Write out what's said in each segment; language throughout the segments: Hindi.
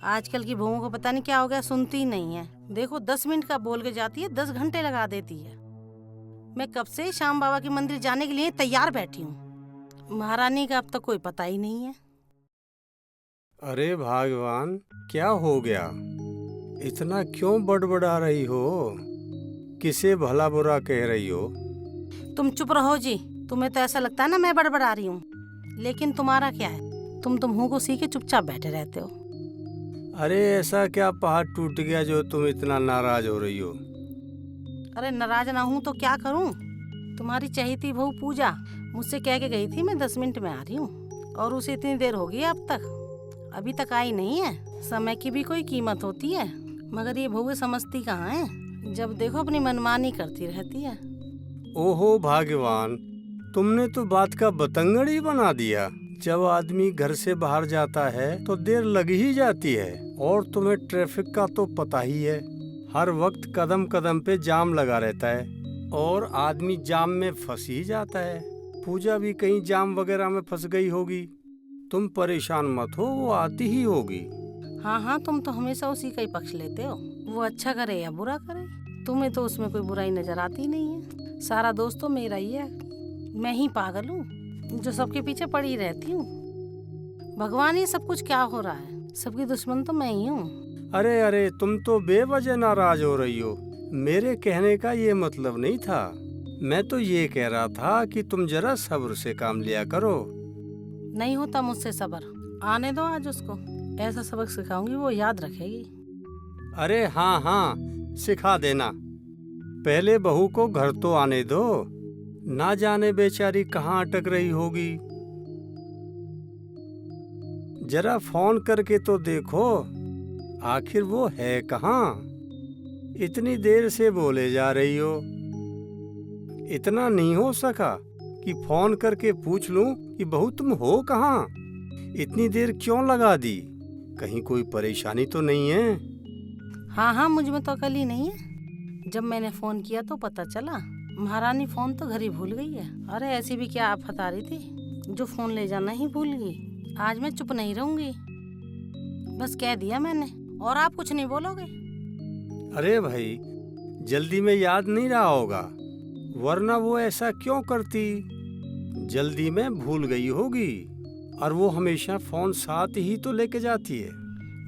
आजकल की बहुओं को पता नहीं क्या हो गया, सुनती ही नहीं है। देखो 10 मिनट का बोल के जाती है, 10 घंटे लगा देती है। मैं कब से श्याम बाबा के मंदिर जाने के लिए तैयार बैठी हूँ, महारानी का अब तक कोई पता ही नहीं है। अरे भगवान, क्या हो गया? इतना क्यों बड़बड़ा रही हो? किसे भला बुरा कह रही हो? तुम चुप रहो जी। तुम्हें तो ऐसा लगता है ना मैं बड़बड़ा रही हूँ, लेकिन तुम्हारा क्या है, तुम मुंह को सी के चुपचाप बैठे रहते हो। अरे ऐसा क्या पहाड़ टूट गया जो तुम इतना नाराज हो रही हो? अरे नाराज ना हूँ तो क्या करूँ। तुम्हारी चहेती बहू पूजा मुझसे कह के गई थी मैं 10 मिनट में आ रही हूँ, और उसे इतनी देर हो गई अब तक, अभी तक आई नहीं है। समय की भी कोई कीमत होती है, मगर ये बहू समझती कहाँ है, जब देखो अपनी मनमानी करती रहती है। ओहो भगवान, तुमने तो बात का बतंगड़ ही बना दिया। जब आदमी घर से बाहर जाता है तो देर लग ही जाती है, और तुम्हें ट्रैफिक का तो पता ही है। हर वक्त कदम कदम पे जाम लगा रहता है, और आदमी जाम में फंस ही जाता है। पूजा भी कहीं जाम वगैरह में फंस गई होगी। तुम परेशान मत हो, वो आती ही होगी। हाँ हाँ, तुम तो हमेशा उसी का ही पक्ष लेते हो, वो अच्छा करे या बुरा करे। तुम्हें तो उसमें कोई बुराई नजर आती नहीं है। सारा दोस्त तो मेरा ही है, मैं ही पागल हूँ जो सबके पीछे पड़ी रहती हूँ। भगवान, ये सब कुछ क्या हो रहा है? सबकी दुश्मन तो मैं ही हूँ। अरे अरे, तुम तो बेवजह नाराज हो रही हो। मेरे कहने का ये मतलब नहीं था। मैं तो ये कह रहा था कि तुम जरा सब्र से काम लिया करो। नहीं होता मुझसे सब्र। आने दो आज उसको, ऐसा सबक सिखाऊंगी वो याद रखेगी। अरे हाँ हाँ, सिखा देना। पहले बहू को घर तो आने दो, ना जाने बेचारी कहाँ अटक रही होगी। जरा फोन करके तो देखो, आखिर वो है कहाँ। इतनी देर से बोले जा रही हो। इतना नहीं हो सका कि फोन करके पूछ लूं कि बहू तुम हो कहाँ? इतनी देर क्यों लगा दी? कहीं कोई परेशानी तो नहीं है? हाँ हाँ, मुझ में तो अकल ही नहीं है। जब मैंने फोन किया तो पता चला महारानी फोन तो घर ही भूल गई है। अरे ऐसी भी क्या आफत आ रही थी जो फोन ले जाना ही भूल गई। आज मैं चुप नहीं रहूंगी, बस कह दिया मैंने, और आप कुछ नहीं बोलोगे? अरे भाई, जल्दी में याद नहीं रहा होगा, वरना वो ऐसा क्यों करती? जल्दी में भूल गई होगी, और वो हमेशा फोन साथ ही तो लेके जाती है।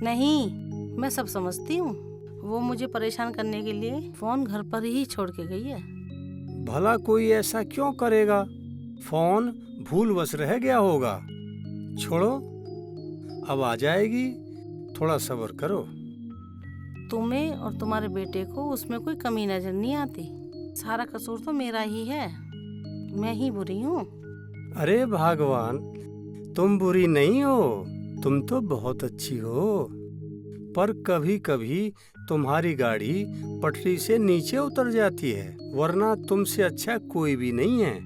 नहीं, मैं सब समझती हूँ। वो मुझे परेशान करने के लिए फोन घर पर ही छोड़ के गई है। भला कोई ऐसा क्यों करेगा? फोन भूलवश रह गया होगा। छोड़ो, अब आ जाएगी, थोड़ा सब्र करो। तुम्हें और तुम्हारे बेटे को उसमें कोई कमी नजर नहीं आती। सारा कसूर तो मेरा ही है, मैं ही बुरी हूँ। अरे भगवान, तुम बुरी नहीं हो, तुम तो बहुत अच्छी हो। पर कभी कभी तुम्हारी गाड़ी पटरी से नीचे उतर जाती है, वरना तुमसे अच्छा कोई भी नहीं है।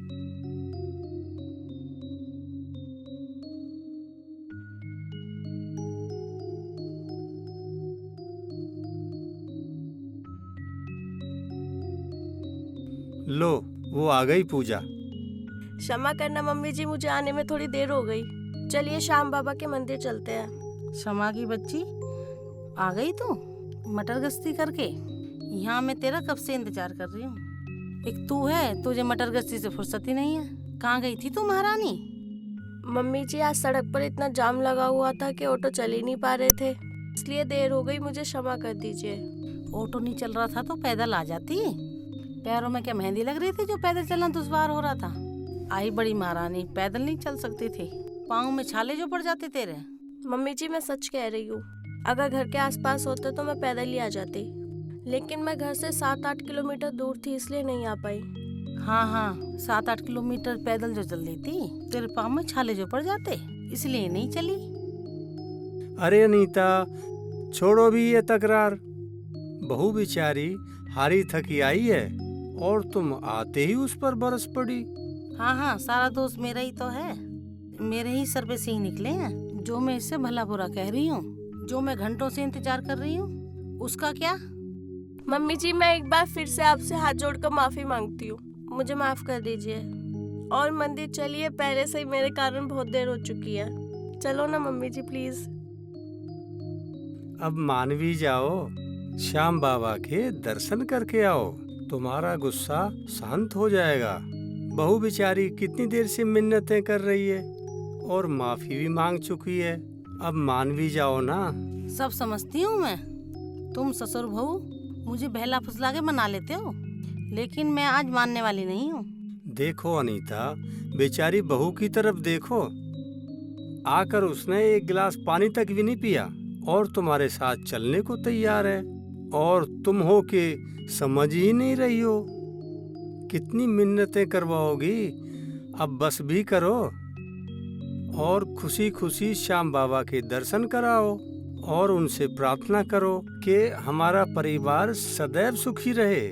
लो, वो आ गई पूजा। क्षमा करना मम्मी जी, मुझे आने में थोड़ी देर हो गई। चलिए श्याम बाबा के मंदिर चलते हैं। क्षमा की बच्ची, आ गई तू मटर गश्ती करके? यहाँ मैं तेरा कब से इंतजार कर रही हूँ। एक तू है, तुझे मटर गश्ती से फुर्सत ही नहीं है। कहाँ गई थी तू महारानी? मम्मी जी, आज सड़क पर इतना जाम लगा हुआ था कि ऑटो चल ही नहीं पा रहे थे, इसलिए देर हो गई। मुझे क्षमा कर दीजिए। ऑटो नहीं चल रहा था तो पैदल आ जाती। पैरों में क्या मेहंदी लग रही थी जो पैदल चलना दुश्वार हो रहा था? आई बड़ी महारानी, पैदल नहीं चल सकती थी, पाँव में छाले जो पड़ जाते तेरे। मम्मी जी, मैं सच कह रही हूँ। अगर घर के आसपास होते तो मैं पैदल ही आ जाती, लेकिन मैं घर से 7-8 किलोमीटर दूर थी, इसलिए नहीं आ पाई। हाँ हाँ, 7-8 किलोमीटर पैदल जो चल रही थी, तेरे पाँव में छाले जो पड़ जाते, इसलिए नहीं चली। अरे अनीता, छोड़ो भी ये तकरार। बहू बेचारी हारी थकी आई है, और तुम आते ही उस पर बरस पड़ी। हाँ हाँ, सारा दोष मेरा ही तो है। मेरे ही सर पे सिंह निकले हैं। जो मैं इससे भला बुरा कह रही हूँ, जो मैं घंटों से इंतजार कर रही हूँ, उसका क्या? मम्मी जी, मैं एक बार फिर से आपसे हाथ जोड़कर माफी मांगती हूँ, मुझे माफ कर दीजिए। और मंदिर चलिए, पहले से ही मेरे कारण बहुत देर हो चुकी है। चलो ना मम्मी जी, प्लीज। अब मानवी जाओ, श्याम बाबा के दर्शन करके आओ, तुम्हारा गुस्सा शांत हो जाएगा। बहू बेचारी कितनी देर से मिन्नतें कर रही है और माफी भी मांग चुकी है। अब मानवी जाओ ना। सब समझती हूँ मैं, तुम ससुर बहू मुझे बहला फुसला के मना लेते हो, लेकिन मैं आज मानने वाली नहीं हूँ। देखो अनीता, बेचारी बहू की तरफ देखो। आकर उसने एक गिलास पानी तक भी नहीं पिया और तुम्हारे साथ चलने को तैयार है, और तुम हो के समझ ही नहीं रही हो। कितनी मिन्नतें करवाओगी? अब बस भी करो और खुशी खुशी श्याम बाबा के दर्शन कराओ और उनसे प्रार्थना करो कि हमारा परिवार सदैव सुखी रहे।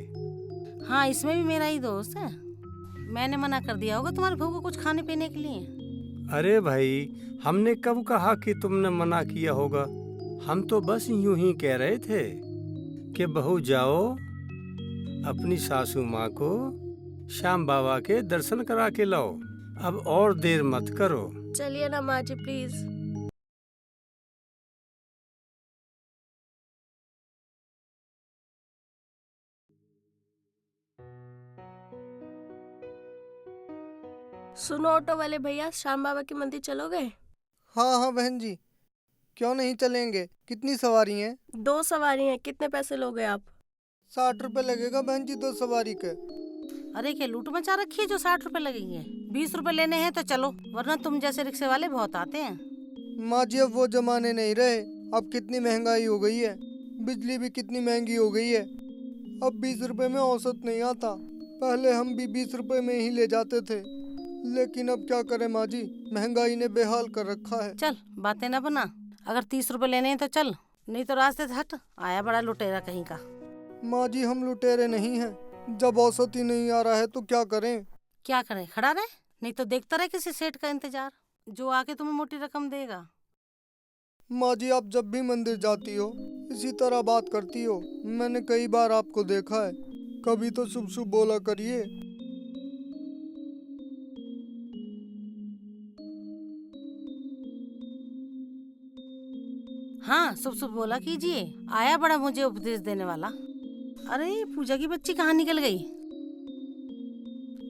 हाँ, इसमें भी मेरा ही दोस्त है। मैंने मना कर दिया होगा तुम्हारे बहू को कुछ खाने पीने के लिए। अरे भाई, हमने कब कहा कि तुमने मना किया होगा? हम तो बस यूं ही कह रहे थे कि बहू जाओ, अपनी सासू माँ को श्याम बाबा के दर्शन करा के लाओ। अब और देर मत करो। चलिए ना माँ जी प्लीज। सुनो ऑटो वाले भैया, श्याम बाबा के मंदिर चलोगे? हाँ हाँ बहन जी, क्यों नहीं चलेंगे। कितनी सवारी हैं? 2 सवारी हैं, कितने पैसे लोगे आप? 60 रुपए लगेगा बहन जी 2 सवारी के। अरे क्या लूट मचा रखी है जो 60 रुपए लगेंगे? 20 रुपए लेने हैं तो चलो, वरना तुम जैसे रिक्शे वाले बहुत आते हैं। माँ जी अब वो जमाने नहीं रहे। अब कितनी महंगाई हो गई है, बिजली भी कितनी महंगी हो गई है। अब 20 रुपए में औसत नहीं आता। पहले हम भी 20 रुपए में ही ले जाते थे, लेकिन अब क्या करें माँ जी, महंगाई ने बेहाल कर रखा है। चल बातें ना बना, अगर 30 रुपए लेने हैं तो चल, नहीं तो रास्ते से हट। आया बड़ा लुटेरा कहीं का। माँ जी हम लुटेरे नहीं हैं, जब औसत ही नहीं आ रहा है तो क्या करें। क्या करें, खड़ा रहे? नहीं तो देखता रहे किसी सेठ का इंतजार जो आके तुम्हें मोटी रकम देगा। माँ जी आप जब भी मंदिर जाती हो इसी तरह बात करती हो। मैंने कई बार आपको देखा है, कभी तो शुभ शुभ बोला करिए। हाँ, शुभ शुभ बोला कीजिए। आया बड़ा मुझे उपदेश देने वाला। अरे पूजा की बच्ची कहाँ निकल गई?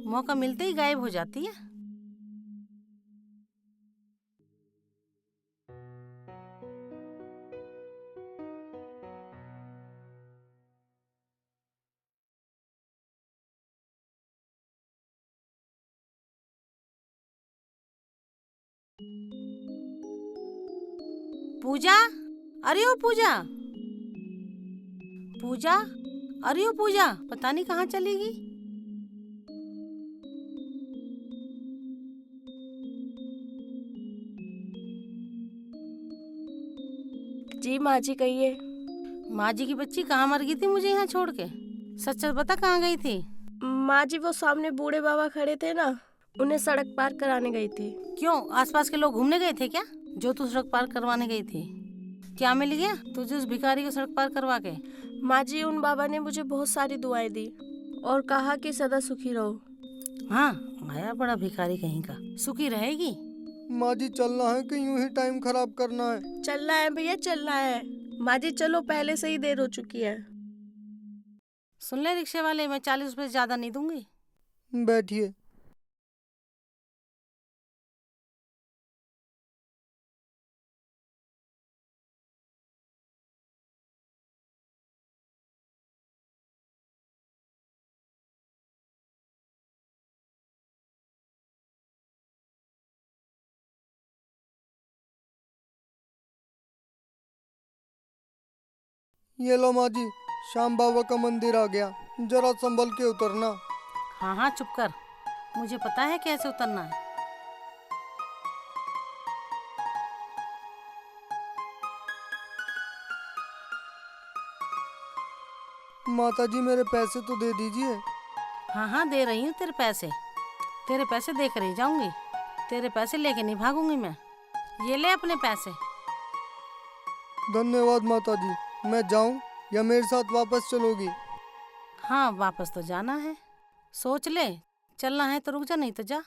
मौका मिलते ही गायब हो जाती है। पूजा, अरे ओ पूजा, पूजा, अरे ओ पूजा, पता नहीं कहाँ चलेगी। जी माँ जी कहिए। माँ जी की बच्ची कहाँ मर गई थी मुझे यहाँ छोड़ के? सच सच बता, कहाँ गई थी? माँ जी वो सामने बूढ़े बाबा खड़े थे ना, उन्हें सड़क पार कराने गई थी। क्यों, आसपास के लोग घूमने गए थे क्या जो तू सड़क पार करवाने गई थी? क्या मिल गया तुझे उस भिखारी को सड़क पार करवा के? माँ जी उन बाबा ने मुझे बहुत सारी दुआएं दी और कहा कि सदा सुखी रहो। हाँ, आया बड़ा भिखारी कहीं का। सुखी रहेगी। माँ जी चलना है कि यूं ही टाइम खराब करना है? चलना है भैया, चलना है। माँ जी चलो, पहले से ही देर हो चुकी है। सुन ले रिक्शे वाले, मैं 40 रुपए ज्यादा नहीं दूंगी। बैठिए। ये लो माँ जी, श्याम बाबा का मंदिर आ गया, जरा संभल के उतरना। हाँ हाँ चुप कर, मुझे पता है कैसे उतरना है। माता जी मेरे पैसे तो दे दीजिए। हाँ हाँ दे रही हूँ तेरे पैसे, तेरे पैसे दे कर ही जाऊंगी। तेरे पैसे लेके नहीं भागूंगी मैं। ये ले अपने पैसे। धन्यवाद माता जी। मैं जाऊं या मेरे साथ वापस चलोगी? हाँ वापस तो जाना है, सोच ले। चलना है तो रुक जा, नहीं तो जा।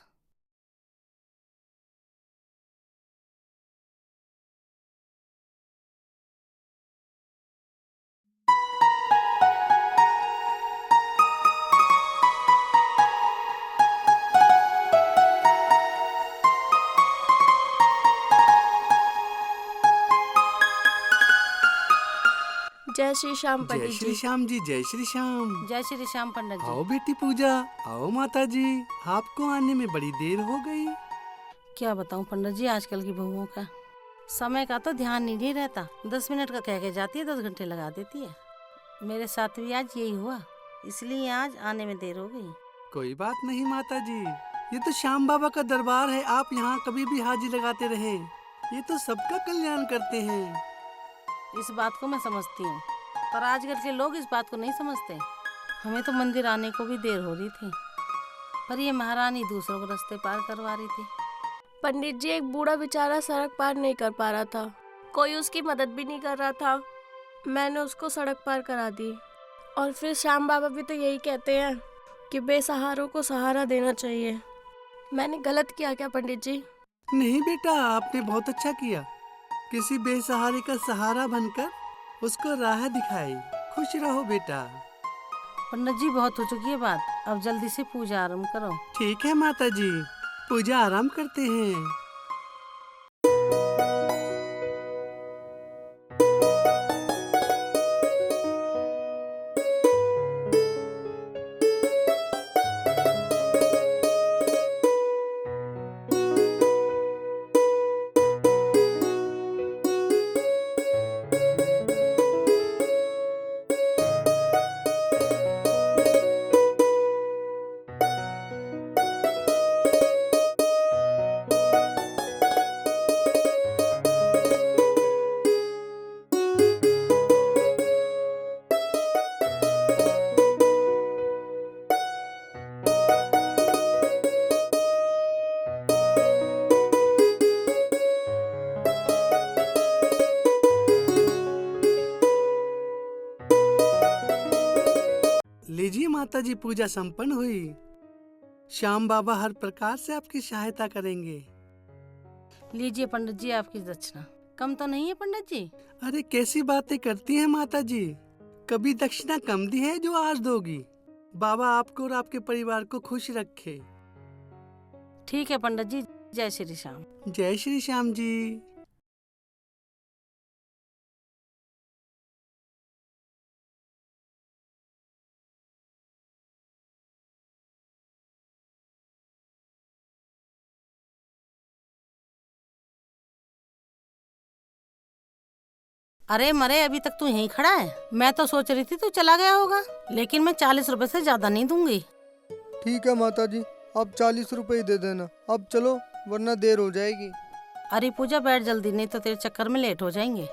जय श्री श्याम जय पंडित श्री जी। श्याम जी, जय श्री श्याम। जय श्री श्याम पंडित जी। आओ बेटी पूजा, आओ माता जी, आपको आने में बड़ी देर हो गई। क्या बताऊं पंडित जी, आजकल की बहुओं का समय का तो ध्यान नहीं रहता। 10 मिनट का कह के जाती है, 10 घंटे लगा देती है। मेरे साथ भी आज यही हुआ, इसलिए आज आने में देर हो गई। कोई बात नहीं माता जी, ये तो श्याम बाबा का दरबार है, आप यहाँ कभी भी हाजिरी लगाते रहें। ये तो सबका कल्याण करते हैं। इस बात को मैं समझती हूँ, पर आजकल के लोग इस बात को नहीं समझते। हमें तो मंदिर आने को भी देर हो रही थी, पर ये महारानी दूसरों को रास्ते पार करवा रही थी। पंडित जी, एक बूढ़ा बेचारा सड़क पार नहीं कर पा रहा था, कोई उसकी मदद भी नहीं कर रहा था। मैंने उसको सड़क पार करा दी। और फिर श्याम बाबा भी तो यही कहते हैं कि बेसहारों को सहारा देना चाहिए। मैंने गलत किया क्या पंडित जी? नहीं बेटा, आपने बहुत अच्छा किया। किसी बेसहारे का सहारा बनकर उसको राह दिखाई। खुश रहो बेटा। पंडित जी, बहुत हो चुकी है बात, अब जल्दी से पूजा आरंभ करो। ठीक है माता जी, पूजा आराम करते हैं। लीजिए माता जी, पूजा संपन्न हुई। श्याम बाबा हर प्रकार से आपकी सहायता करेंगे। लीजिए पंडित जी, आपकी दक्षिणा। कम तो नहीं है पंडित जी? अरे कैसी बातें करती हैं माता जी, कभी दक्षिणा कम दी है जो आज दोगी। बाबा आपको और आपके परिवार को खुश रखे। ठीक है पंडित जी, जय श्री श्याम। जय श्री श्याम जी। अरे मरे, अभी तक तू यहीं खड़ा है? मैं तो सोच रही थी तू चला गया होगा, लेकिन मैं 40 रुपए से ज्यादा नहीं दूंगी। ठीक है माता जी, अब 40 रुपए ही दे देना। अब चलो, वरना देर हो जाएगी। अरे पूजा, बैठ जल्दी, नहीं तो तेरे चक्कर में लेट हो जाएंगे।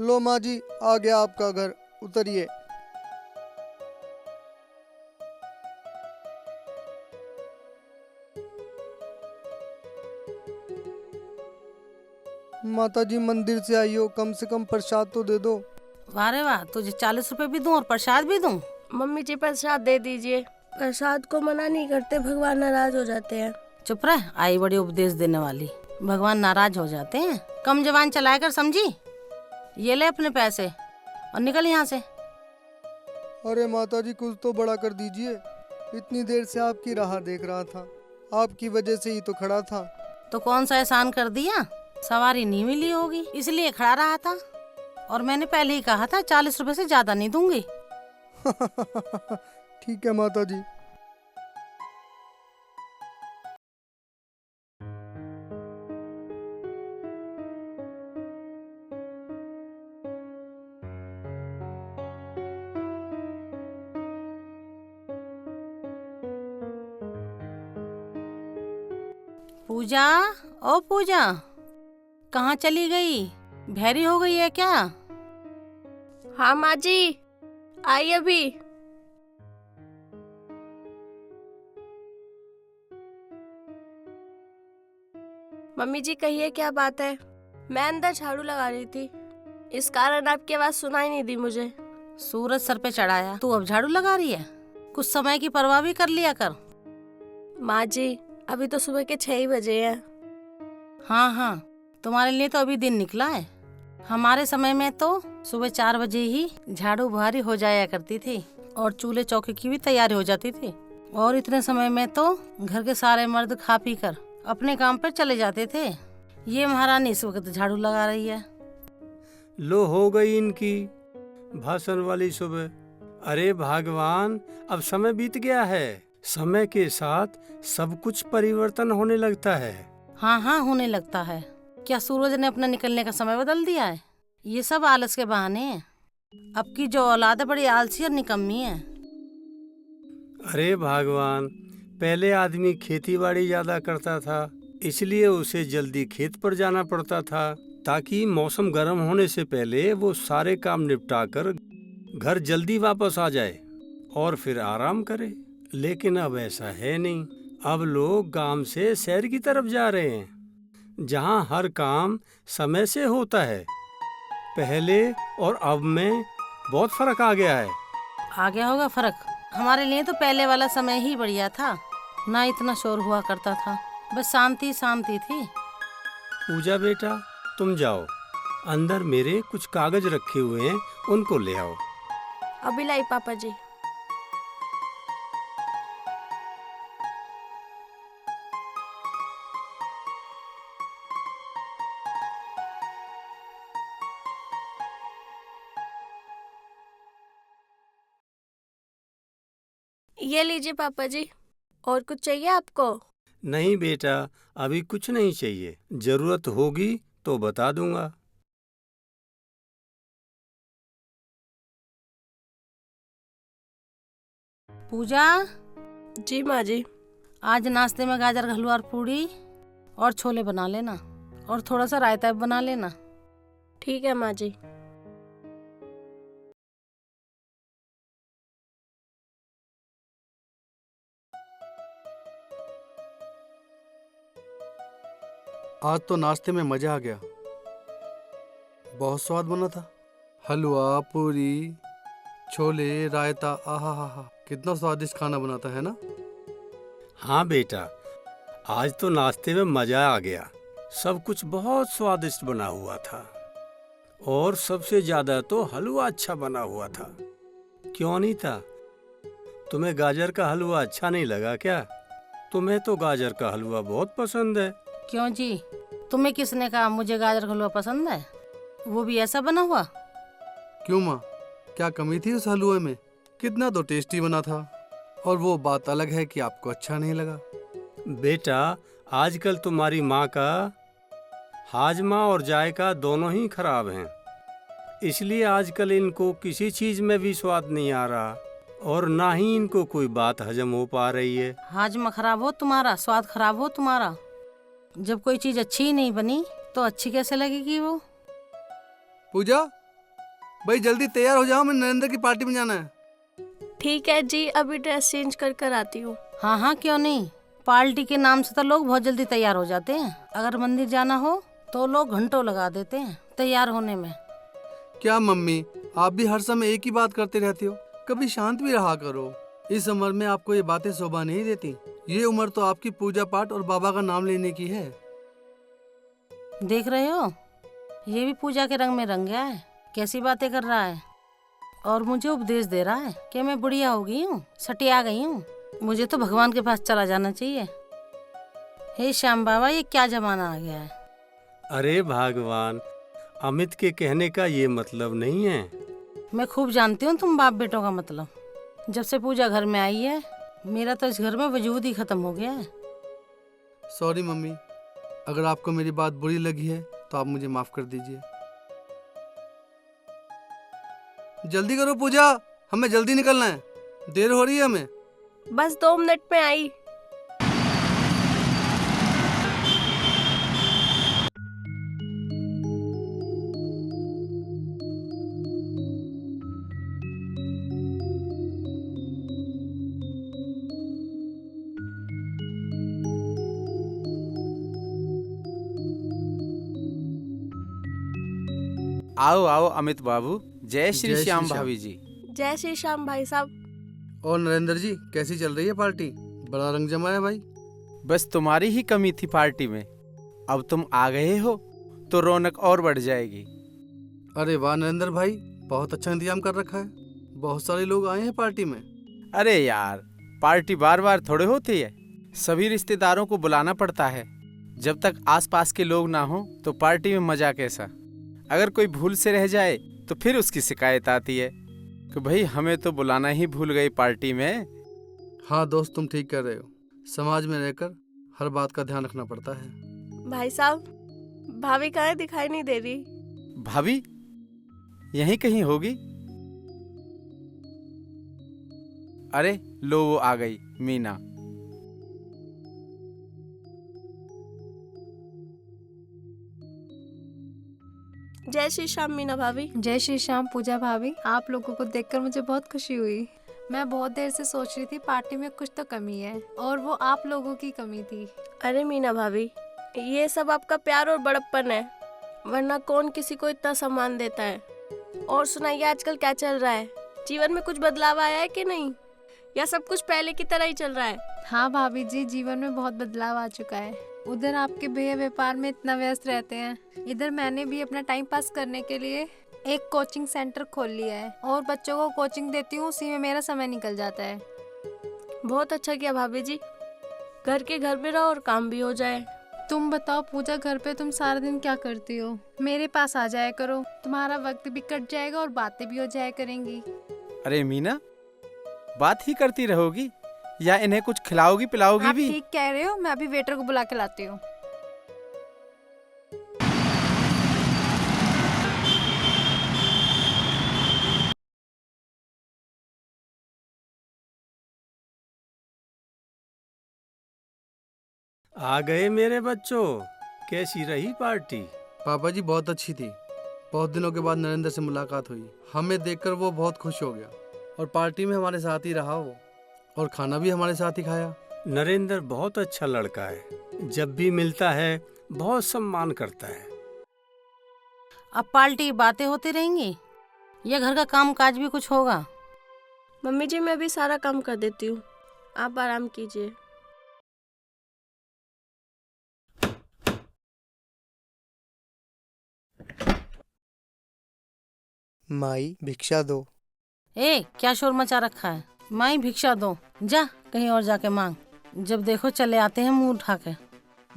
लो माँ जी, आ गया आपका घर, उतरिए। माता जी, मंदिर से आई हो, कम से कम प्रसाद तो दे दो। वाह रे वाह, तुझे 40 रुपए भी दूं और प्रसाद भी दूं? मम्मी जी, प्रसाद दे दीजिए। प्रसाद को मना नहीं करते, भगवान नाराज हो जाते हैं। चुप रह, आई बड़ी उपदेश देने वाली। भगवान नाराज हो जाते हैं? कम जबान चलाया कर, समझी? ये ले अपने पैसे और निकल यहाँ से। अरे माता जी, कुछ तो बड़ा कर दीजिए। इतनी देर से आपकी राह देख रहा था, आपकी वजह से ही तो खड़ा था। तो कौन सा एहसान कर दिया? सवारी नहीं मिली होगी इसलिए खड़ा रहा था, और मैंने पहले ही कहा था 40 रुपए से ज्यादा नहीं दूंगी। ठीक है माता जी। पूजा, ओ पूजा, कहाँ चली गई? भैरी हो गई है क्या? हाँ माँ जी, आई अभी। मम्मी जी, कहिए क्या बात है? मैं अंदर झाड़ू लगा रही थी, इस कारण आपकी आवाज सुनाई नहीं दी मुझे। सूरज सर पे चढ़ाया, तू अब झाड़ू लगा रही है? कुछ समय की परवाह भी कर लिया कर। माँ जी, अभी तो सुबह के 6 ही बजे हैं। हाँ हाँ, तुम्हारे लिए तो अभी दिन निकला है। हमारे समय में तो सुबह 4 बजे ही झाड़ू बुहारी हो जाया करती थी और चूल्हे चौके की भी तैयारी हो जाती थी। और इतने समय में तो घर के सारे मर्द खा पी कर अपने काम पर चले जाते थे। ये महारानी इस वक्त झाड़ू लगा रही है। लो हो गई इनकी भाषण वाली सुबह। अरे भगवान, अब समय बीत गया है। समय के साथ सब कुछ परिवर्तन होने लगता है। हाँ हाँ, होने लगता है। क्या सूरज ने अपना निकलने का समय बदल दिया है? ये सब आलस के बहाने हैं। अब की जो औलाद है बड़ी आलसी और निकम्मी है। अरे भगवान, पहले आदमी खेती बाड़ी ज्यादा करता था, इसलिए उसे जल्दी खेत पर जाना पड़ता था ताकि मौसम गर्म होने से पहले वो सारे काम निपटा कर घर जल्दी वापस आ जाए और फिर आराम करे। लेकिन अब ऐसा है नहीं। अब लोग गांव से शहर की तरफ जा रहे हैं, जहां हर काम समय से होता है। पहले और अब में बहुत फर्क आ गया है। आ गया होगा फर्क। हमारे लिए तो पहले वाला समय ही बढ़िया था, ना इतना शोर हुआ करता था, बस शांति शांति थी। पूजा बेटा, तुम जाओ, अंदर मेरे कुछ कागज रखे हुए हैं, उनको ले आओ। अभी लाई पापा जी। ये लीजिए पापा जी। और कुछ चाहिए आपको? नहीं बेटा, अभी कुछ नहीं चाहिए। जरूरत होगी तो बता दूंगा। पूजा, जी माँ जी। आज नाश्ते में गाजर का हलवा और पूड़ी और छोले बना लेना, और थोड़ा सा रायता भी बना लेना। ठीक है माँ जी। आज तो नाश्ते में मजा आ गया, बहुत स्वाद बना था। हलवा, पूरी, छोले, रायता, आहा हा हा, कितना स्वादिष्ट खाना बनाता है ना। हाँ बेटा, आज तो नाश्ते में मजा आ गया। सब कुछ बहुत स्वादिष्ट बना हुआ था, और सबसे ज्यादा तो हलवा अच्छा बना हुआ था। क्यों नहीं था? तुम्हें गाजर का हलवा अच्छा नहीं लगा क्या? तुम्हें तो गाजर का हलवा बहुत पसंद है। क्यों जी, तुम्हें किसने कहा मुझे गाजर का हलवा पसंद है? वो भी ऐसा बना हुआ? क्यों माँ, क्या कमी थी उस हलवे में? कितना तो टेस्टी बना था। और वो बात अलग है कि आपको अच्छा नहीं लगा। बेटा, आजकल तुम्हारी माँ का हाजमा और जायका दोनों ही खराब हैं, इसलिए आजकल इनको किसी चीज में भी स्वाद नहीं आ रहा, और ना ही इनको कोई बात हजम हो पा रही है। हाजमा खराब हो तुम्हारा, स्वाद खराब हो तुम्हारा। जब कोई चीज अच्छी ही नहीं बनी तो अच्छी कैसे लगेगी वो? पूजा भाई, जल्दी तैयार हो जाओ, मैं नरेंद्र की पार्टी में जाना है। ठीक है जी, अभी ड्रेस चेंज कर कर आती हूँ। हाँ हाँ, क्यों नहीं। पार्टी के नाम से तो लोग बहुत जल्दी तैयार हो जाते हैं। अगर मंदिर जाना हो तो लोग घंटों लगा देते हैं तैयार होने में। क्या मम्मी, आप भी हर समय एक ही बात करते रहती हो? कभी शांत भी रहा करो। इस उम्र में आपको ये बातें शोभा नहीं देती। ये उम्र तो आपकी पूजा पाठ और बाबा का नाम लेने की है। देख रहे हो, ये भी पूजा के रंग में रंग गया है। कैसी बातें कर रहा है, और मुझे उपदेश दे रहा है कि मैं बुढ़िया हो गई हूँ, सटिया गई हूँ। मुझे तो भगवान के पास चला जाना चाहिए। हे श्याम बाबा, ये क्या जमाना आ गया है। अरे भगवान, अमित के कहने का ये मतलब नहीं है। मैं खूब जानती हूँ तुम बाप बेटों का मतलब। जब से पूजा घर में आई है, मेरा तो इस घर में वजूद ही खत्म हो गया है। सॉरी मम्मी, अगर आपको मेरी बात बुरी लगी है तो आप मुझे माफ कर दीजिए। जल्दी करो पूजा, हमें जल्दी निकलना है, देर हो रही है हमें। बस 2 मिनट में आई। आओ आओ अमित बाबू। जय श्री जय श्री श्याम श्याम। भाभी जी। जय श्री श्याम भाई साहब। और नरेंद्र जी, कैसी चल रही है पार्टी? बड़ा रंग जमा है भाई। बस तुम्हारी ही कमी थी पार्टी में, अब तुम आ गए हो तो रौनक और बढ़ जाएगी। अरे वाह नरेंद्र भाई, बहुत अच्छा इंतजाम कर रखा है। बहुत सारे लोग आए हैं पार्टी में। अरे यार, पार्टी बार बार थोड़े होती है, सभी रिश्तेदारों को बुलाना पड़ता है। जब तक आसपास के लोग ना हो तो पार्टी में मजा कैसा। अगर कोई भूल से रह जाए तो फिर उसकी शिकायत आती है कि भाई हमें तो बुलाना ही भूल गई पार्टी में। हाँ दोस्त, तुम ठीक कर रहे हो। समाज में रहकर हर बात का ध्यान रखना पड़ता है। भाई साहब, भाभी कहाँ है? दिखाई नहीं दे रही। भाभी यहीं कहीं होगी। अरे लो, वो आ गई मीना। जय श्री श्याम मीना भाभी। जय श्री श्याम पूजा भाभी, आप लोगों को देखकर मुझे बहुत खुशी हुई। मैं बहुत देर से सोच रही थी पार्टी में कुछ तो कमी है, और वो आप लोगों की कमी थी। अरे मीना भाभी, ये सब आपका प्यार और बड़प्पन है, वरना कौन किसी को इतना सम्मान देता है। और सुनाइए, आजकल क्या चल रहा है? जीवन में कुछ बदलाव आया है कि नहीं, या सब कुछ पहले की तरह ही चल रहा है? हाँ भाभी जी, जीवन में बहुत बदलाव आ चुका है। उधर आपके भैया व्यापार में इतना व्यस्त रहते हैं, इधर मैंने भी अपना टाइम पास करने के लिए एक कोचिंग सेंटर खोल लिया है, और बच्चों को कोचिंग देती हूँ, उसी में मेरा समय निकल जाता है। बहुत अच्छा किया भाभी जी, घर के घर में रहो और काम भी हो जाए। तुम बताओ पूजा, घर पे तुम सारा दिन क्या करती हो? मेरे पास आ जाया करो, तुम्हारा वक्त भी कट जाएगा और बातें भी हो जाया करेंगी। अरे मीना, बात ही करती रहोगी या इन्हें कुछ खिलाओगी पिलाओगी आप भी? ठीक कह रहे हो, मैं अभी वेटर को बुला के लाती हूँ। आ गए मेरे बच्चों, कैसी रही पार्टी? पापा जी बहुत अच्छी थी। बहुत दिनों के बाद नरेंद्र से मुलाकात हुई, हमें देखकर वो बहुत खुश हो गया, और पार्टी में हमारे साथ ही रहा वो, और खाना भी हमारे साथ ही खाया। नरेंद्र बहुत अच्छा लड़का है, जब भी मिलता है बहुत सम्मान करता है। अब पार्टी की बातें होती रहेंगी या घर का काम काज भी कुछ होगा? मम्मी जी, मैं भी सारा काम कर देती हूँ, आप आराम कीजिए। माई भिक्षा दो। ए, क्या शोर मचा रखा है? माई भिक्षा दो, जा कहीं और जाके मांग। जब देखो चले आते हैं मुंह उठा के।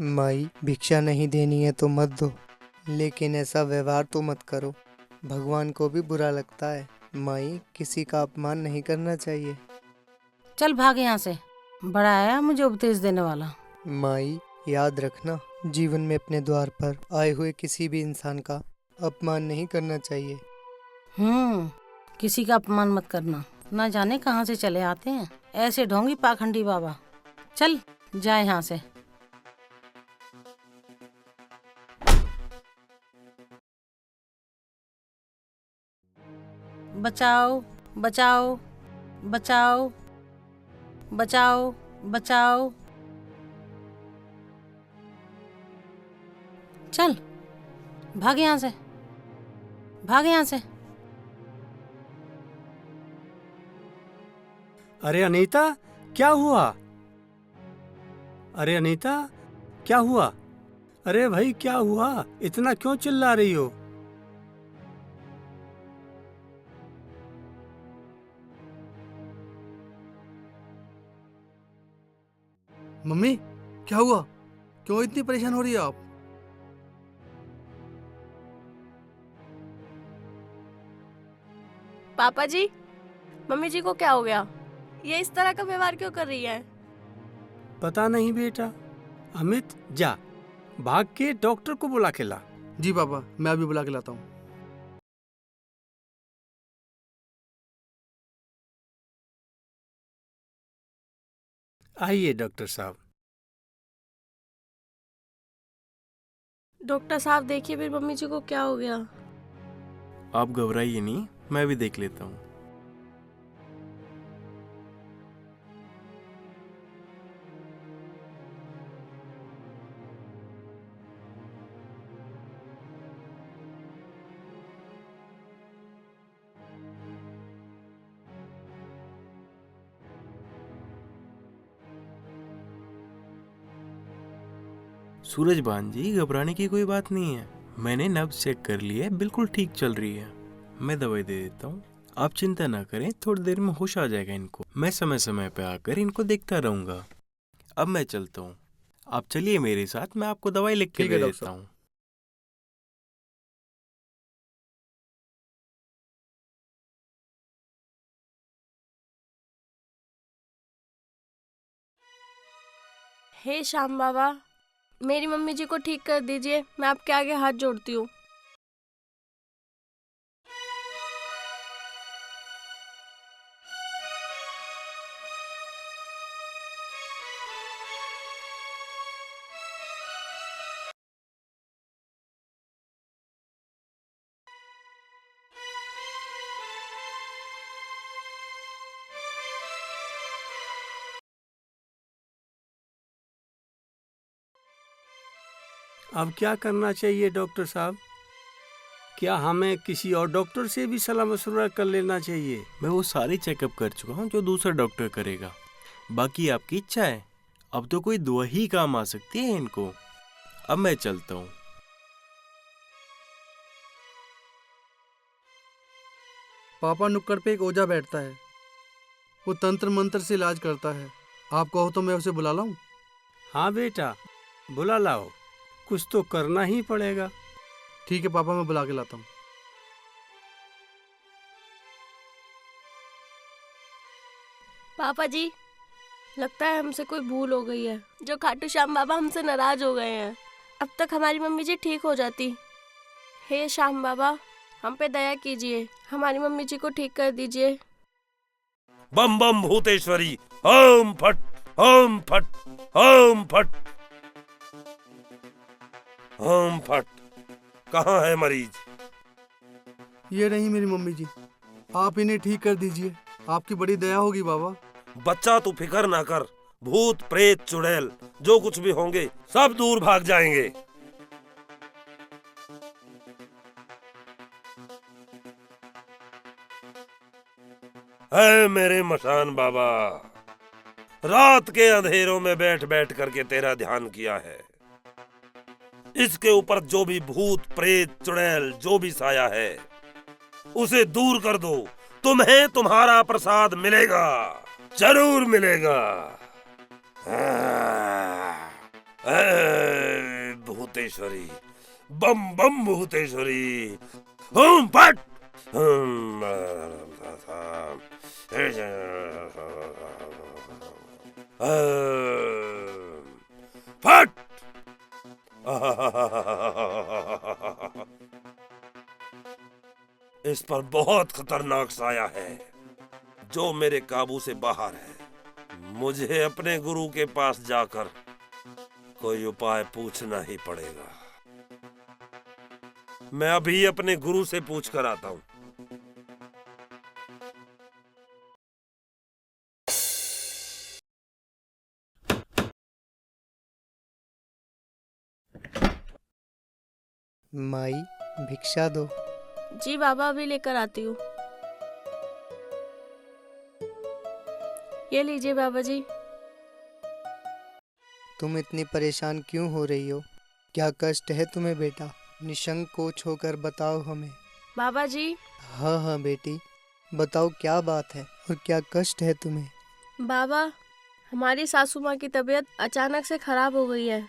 माई भिक्षा नहीं देनी है तो मत दो, लेकिन ऐसा व्यवहार तो मत करो, भगवान को भी बुरा लगता है। माई, किसी का अपमान नहीं करना चाहिए। चल भाग यहाँ से, बड़ा आया मुझे उपदेश देने वाला। माई, याद रखना, जीवन में अपने द्वार पर आए हुए किसी भी इंसान का अपमान नहीं करना चाहिए। किसी का अपमान मत करना, ना जाने कहाँ से चले आते हैं ऐसे ढोंगी पाखंडी बाबा। चल जा यहाँ से। बचाओ बचाओ बचाओ बचाओ बचाओ। चल भाग यहाँ से, भाग यहाँ से। अरे अनीता, क्या हुआ? अरे अनीता, क्या हुआ? अरे भाई क्या हुआ? इतना क्यों चिल्ला रही हो? मम्मी, क्या हुआ? क्यों इतनी परेशान हो रही है आप? पापा जी, मम्मी जी को क्या हो गया? ये इस तरह का व्यवहार क्यों कर रही है? पता नहीं बेटा। अमित, जा भाग के डॉक्टर को बुला के ला। जी पापा, मैं अभी बुला के लाता हूँ। आइए डॉक्टर साहब। डॉक्टर साहब देखिए, फिर मम्मी जी को क्या हो गया? आप घबराइए नहीं, मैं भी देख लेता हूँ। सूरजभान जी, घबराने की कोई बात नहीं है। मैंने नब्ज चेक कर ली है, बिल्कुल ठीक चल रही है। मैं दवाई दे देता हूँ, आप चिंता ना करें, थोड़ी देर में होश आ जाएगा इनको। मैं समय समय पे आकर इनको देखता रहूंगा। अब मैं चलता हूँ, आप चलिए मेरे साथ, मैं आपको दवाई लिख के ठीक है दे डॉक्टर देता साहब। हूँ। हे श्याम बाबा, मेरी मम्मी जी को ठीक कर दीजिए, मैं आपके आगे हाथ जोड़ती हूँ। अब क्या करना चाहिए डॉक्टर साहब? क्या हमें किसी और डॉक्टर से भी सलाह मशवरा कर लेना चाहिए? मैं वो सारी चेकअप कर चुका हूँ जो दूसरा डॉक्टर करेगा। बाकी आपकी इच्छा है, अब तो कोई दवा ही काम आ सकती है इनको। अब मैं चलता हूँ। पापा नुक्कड़ पे एक ओझा बैठता है, वो तंत्र मंत्र से इलाज करता है। आप कहो तो मैं उसे बुला लाऊं? हाँ बेटा, बुला लाओ, कुछ तो करना ही पड़ेगा। ठीक है पापा, मैं बुला के लाता हूँ। पापा जी, लगता है हमसे कोई भूल हो गई है, जो खाटू श्याम बाबा हमसे नाराज हो गए हैं। अब तक हमारी मम्मी जी ठीक हो जाती। हे श्याम बाबा, हम पे दया कीजिए, हमारी मम्मी जी को ठीक कर दीजिए। बम बम भूतेश्वरी, ओम फट ओम फट ओम फट ओम फट। कहाँ है मरीज? ये नहीं मेरी मम्मी जी, आप इन्हें ठीक कर दीजिए, आपकी बड़ी दया होगी बाबा। बच्चा तू फिकर ना कर, भूत प्रेत चुड़ैल जो कुछ भी होंगे सब दूर भाग जाएंगे। है मेरे मशान बाबा, रात के अंधेरों में बैठ बैठ करके तेरा ध्यान किया है। इसके ऊपर जो भी भूत प्रेत चुड़ैल जो भी साया है उसे दूर कर दो, तुम्हें तुम्हारा प्रसाद मिलेगा, जरूर मिलेगा। भूतेश्वरी, बम बम भूतेश्वरी, ओम फट फट। इस पर बहुत खतरनाक साया है जो मेरे काबू से बाहर है। मुझे अपने गुरु के पास जाकर कोई उपाय पूछना ही पड़ेगा। मैं अभी अपने गुरु से पूछ कर आता हूँ। माई, भिक्षा दो। जी बाबा, अभी लेकर आती हूँ। ये लीजिए बाबा जी। तुम इतनी परेशान क्यों हो रही हो? क्या कष्ट है तुम्हें बेटा? निसंकोच होकर बताओ हमें। बाबा जी, हाँ हाँ बेटी, बताओ क्या बात है और क्या कष्ट है तुम्हें? बाबा, हमारी सासू माँ की तबीयत अचानक से खराब हो गई है।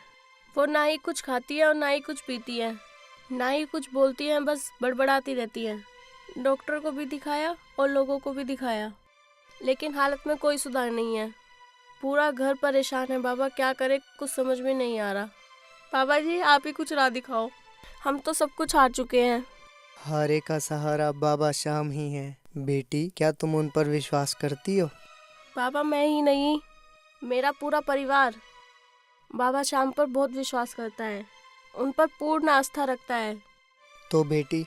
वो ना ही कुछ खाती है और ना ही कुछ पीती है, ना ही कुछ बोलती है, बस बड़बड़ाती रहती है। डॉक्टर को भी दिखाया और लोगों को भी दिखाया, लेकिन हालत में कोई सुधार नहीं है। पूरा घर परेशान है बाबा, क्या करे कुछ समझ में नहीं आ रहा। बाबा जी, आप ही कुछ राह दिखाओ, हम तो सब कुछ हार चुके हैं। हारे का सहारा बाबा श्याम ही है। बेटी, क्या तुम उन पर विश्वास करती हो? बाबा, मैं ही नहीं, मेरा पूरा परिवार बाबा श्याम पर बहुत विश्वास करता है, उन पर पूर्ण आस्था रखता है। तो बेटी,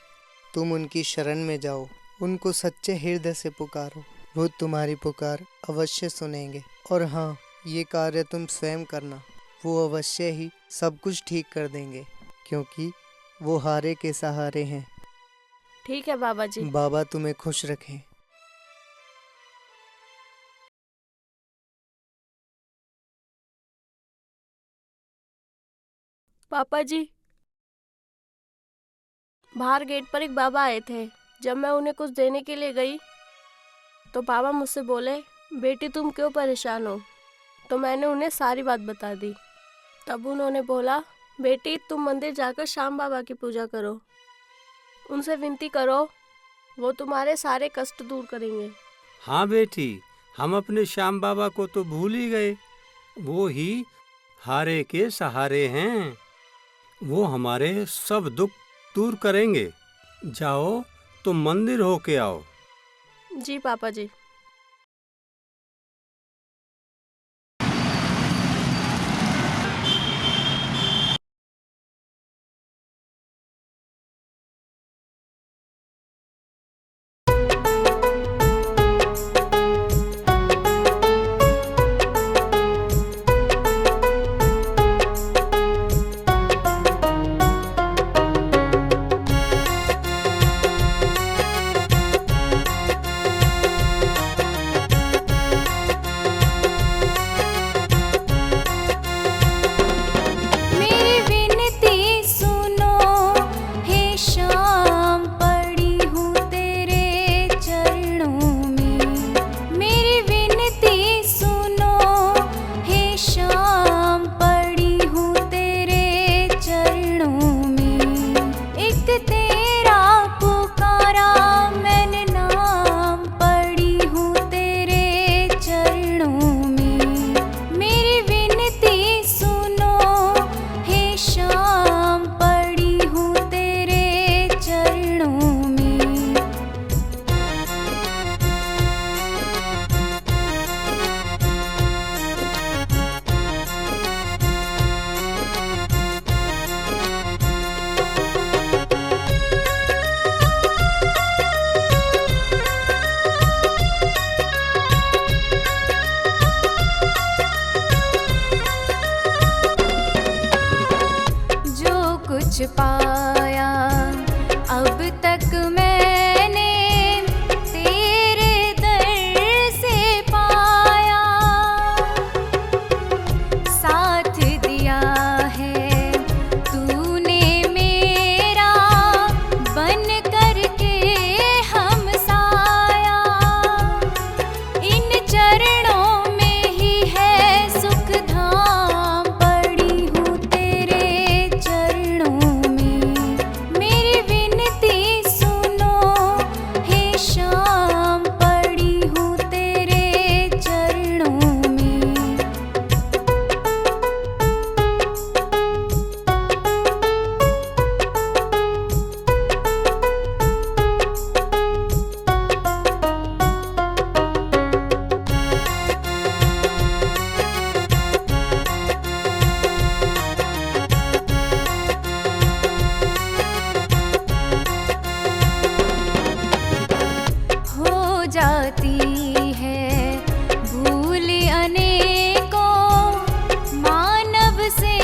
तुम उनकी शरण में जाओ, उनको सच्चे हृदय से पुकारो, वो तुम्हारी पुकार अवश्य सुनेंगे। और हाँ, ये कार्य तुम स्वयं करना, वो अवश्य ही सब कुछ ठीक कर देंगे, क्योंकि वो हारे के सहारे हैं। ठीक है बाबा जी। बाबा तुम्हें खुश रखें। पापा जी, बाहर गेट पर एक बाबा आए थे। जब मैं उन्हें कुछ देने के लिए गई तो बाबा मुझसे बोले, बेटी तुम क्यों परेशान हो? तो मैंने उन्हें सारी बात बता दी। तब उन्होंने बोला, बेटी तुम मंदिर जाकर श्याम बाबा की पूजा करो, उनसे विनती करो, वो तुम्हारे सारे कष्ट दूर करेंगे। हाँ बेटी, हम अपने श्याम बाबा को तो भूल ही गए। वो ही हारे के सहारे हैं। वो हमारे सब दुख दूर करेंगे। जाओ तुम मंदिर होके आओ। जी पापा जी। पाया अब तक मैंने तेरे दर से पाया, साथ दिया है तूने मेरा बन करके हम साया। इन चरणों में ही है सुख धाम, पड़ी हूँ तेरे चरणों में। मेरी विनती सुनो हे श्याम, पड़ी हूँ तेरे चरणों में। हो जाती है भूल अनेकों मानव से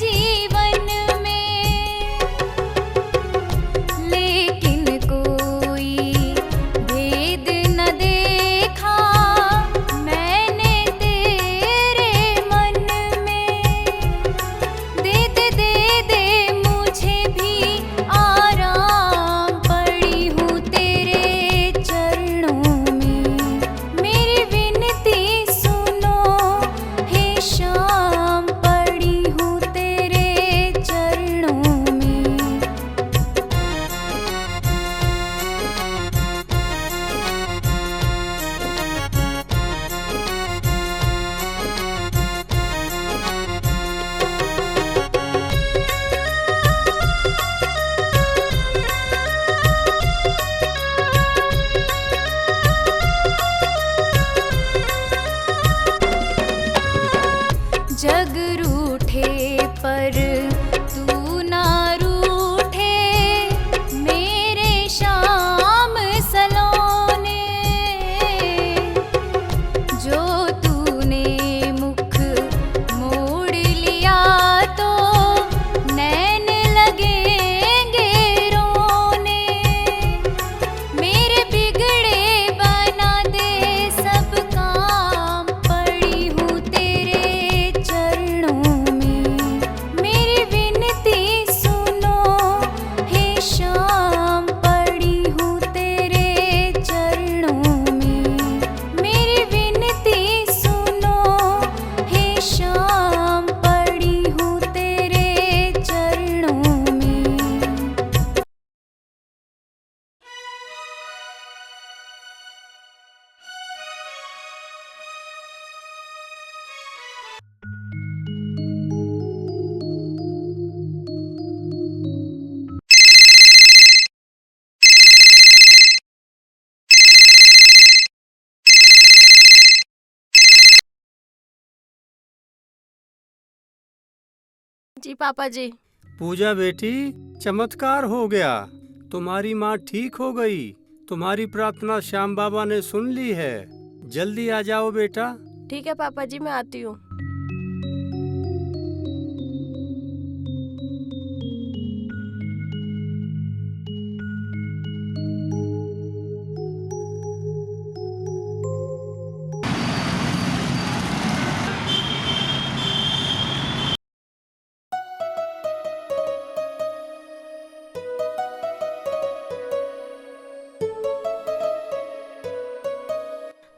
जीवन में, लेकिन कोई भेद न देखा मैंने तेरे मन में। दे दे मुझे भी आराम, पड़ी हूँ तेरे चरणों में। पापा जी। पूजा बेटी, चमत्कार हो गया। तुम्हारी माँ ठीक हो गई। तुम्हारी प्रार्थना श्याम बाबा ने सुन ली है। जल्दी आ जाओ बेटा। ठीक है पापा जी, मैं आती हूँ।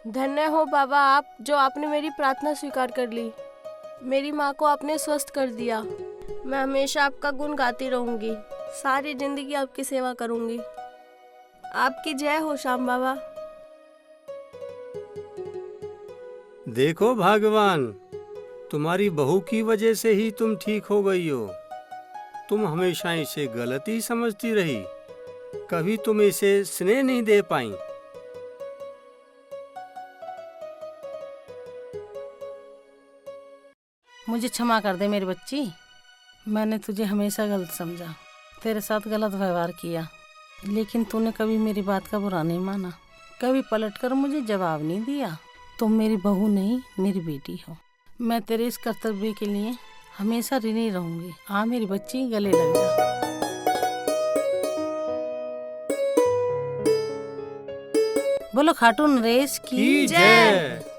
धन्य हो बाबा आप, जो आपने मेरी प्रार्थना स्वीकार कर ली। मेरी माँ को आपने स्वस्थ कर दिया। मैं हमेशा आपका गुण गाती रहूंगी। सारी जिंदगी आपकी सेवा करूंगी। आपकी जय हो श्याम बाबा। देखो भगवान, तुम्हारी बहू की वजह से ही तुम ठीक हो गई हो। तुम हमेशा इसे गलत ही समझती रही। कभी तुम इसे स्नेह नहीं दे पाई। मुझे क्षमा कर दे मेरी बच्ची। मैंने तुझे हमेशा गलत समझा, तेरे साथ गलत व्यवहार किया, लेकिन तूने कभी मेरी बात का बुरा नहीं माना, कभी पलटकर मुझे जवाब नहीं दिया। तुम मेरी बहू नहीं, मेरी बेटी हो। मैं तेरे इस कर्तव्य के लिए हमेशा ऋणी रहूंगी। आ मेरी बच्ची, गले लग जा। बोलो खाटू नरेश की जय।